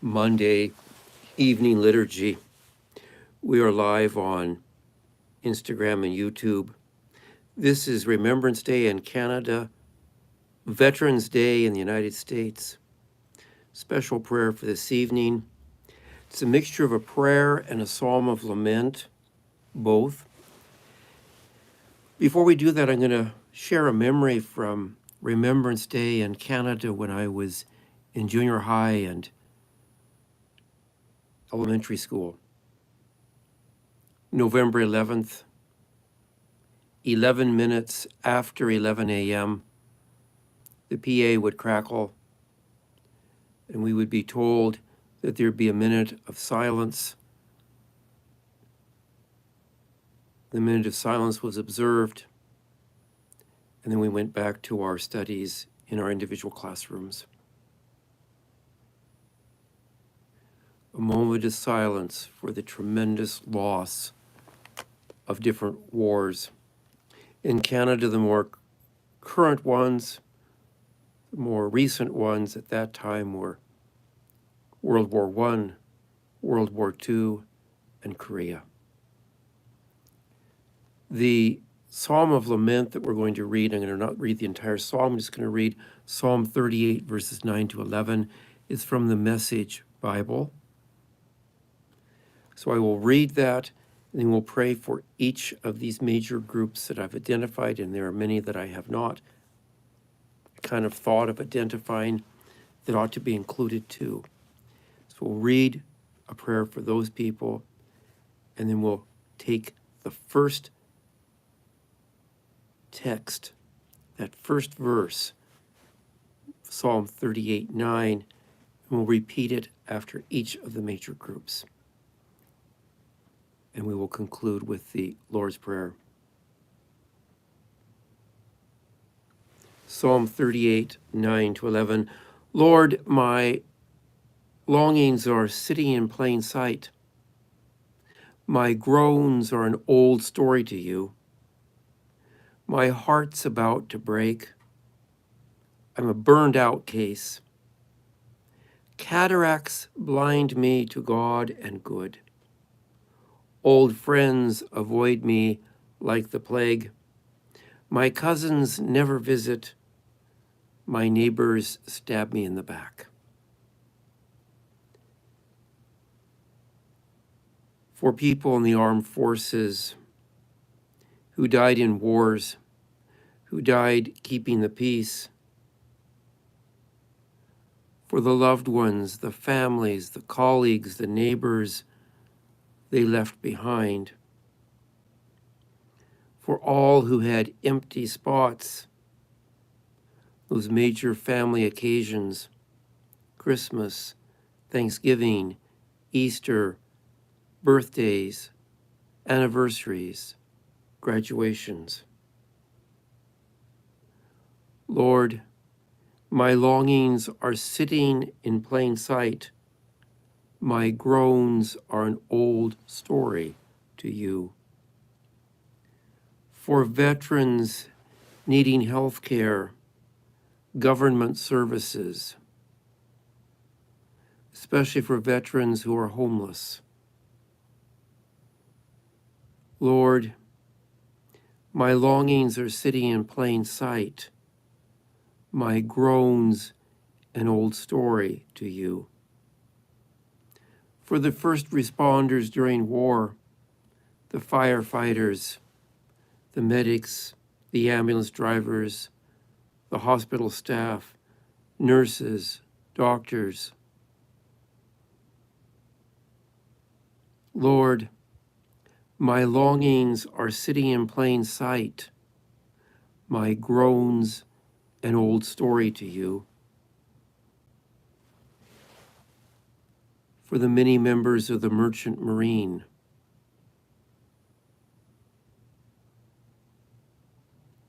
Monday evening liturgy. We are live on Instagram and YouTube. This is Remembrance Day in Canada, Veterans Day in the United States. Special prayer for this evening. It's a mixture of a prayer and a psalm of lament, both. Before we do that, I'm going to share a memory from Remembrance Day in Canada when I was in junior high and elementary school. November 11th, 11 minutes after 11 a.m., the PA would crackle, and we would be told that there'd be a minute of silence. The minute of silence was observed, and then we went back to our studies in our individual classrooms. A moment of silence for the tremendous loss of different wars. In Canada, the more current ones, the more recent ones at that time were World War I, World War II, and Korea. The Psalm of Lament that we're going to read, I'm going to not read the entire psalm, I'm just going to read Psalm 38, verses 9 to 11. It's from the Message Bible. So I will read that, and then we'll pray for each of these major groups that I've identified, and there are many that I have not kind of thought of identifying that ought to be included too. So we'll read a prayer for those people, and then we'll take the first text, that first verse, Psalm 38:9, and we'll repeat it after each of the major groups. And we will conclude with the Lord's Prayer. Psalm 38:9 to 11. Lord, my longings are sitting in plain sight. My groans are an old story to you. My heart's about to break. I'm a burned out case. Cataracts blind me to God and good. Old friends avoid me like the plague. My cousins never visit. My neighbors stab me in the back. For people in the armed forces who died in wars, who died keeping the peace, for the loved ones, the families, the colleagues, the neighbors they left behind, for all who had empty spots, those major family occasions, Christmas, Thanksgiving, Easter, birthdays, anniversaries, graduations. Lord, my longings are sitting in plain sight. My groans are an old story to you. For veterans needing health care, government services, especially for veterans who are homeless. Lord, my longings are sitting in plain sight. My groans an old story to you. For the first responders during war, the firefighters, the medics, the ambulance drivers, the hospital staff, nurses, doctors. Lord, my longings are sitting in plain sight. My groans an old story to you. For the many members of the Merchant Marine,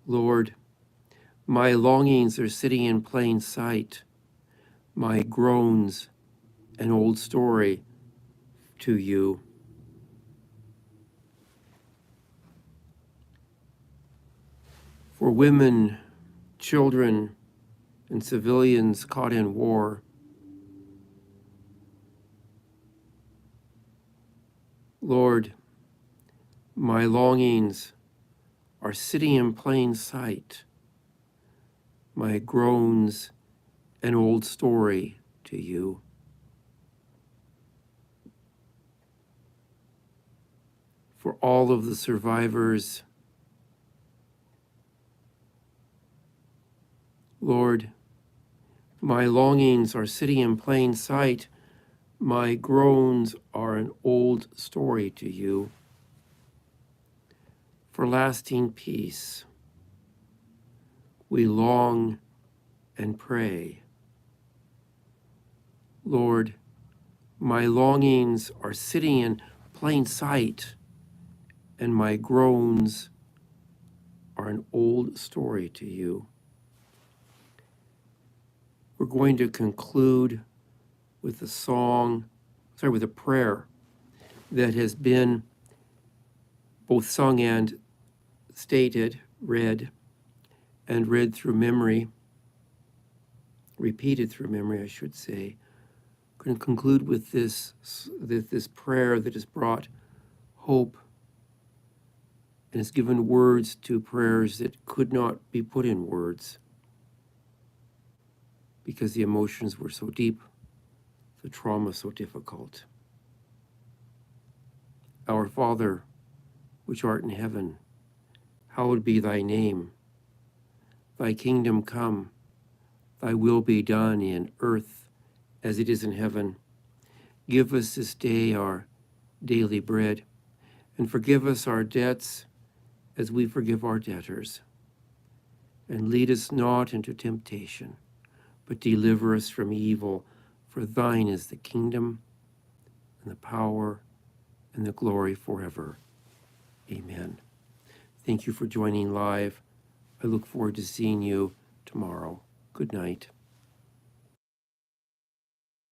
Lord, my longings are sitting in plain sight. My groans an old story to you. For women, children, and civilians caught in war, Lord, my longings are sitting in plain sight, my groans an old story to you. For all of the survivors, Lord, my longings are sitting in plain sight, my groans are an old story to you. For lasting peace, we long and pray. Lord, my longings are sitting in plain sight, and my groans are an old story to you. We're going to conclude with with a prayer that has been both sung and stated, read through memory, repeated through memory, I should say. I'm going to conclude with this prayer that has brought hope and has given words to prayers that could not be put in words because the emotions were so deep, the trauma so difficult. Our Father, which art in heaven, hallowed be thy name. Thy kingdom come, thy will be done in earth as it is in heaven. Give us this day our daily bread, and forgive us our debts as we forgive our debtors. And lead us not into temptation, but deliver us from evil. For thine is the kingdom, and the power, and the glory forever. Amen. Thank you for joining live. I look forward to seeing you tomorrow. Good night.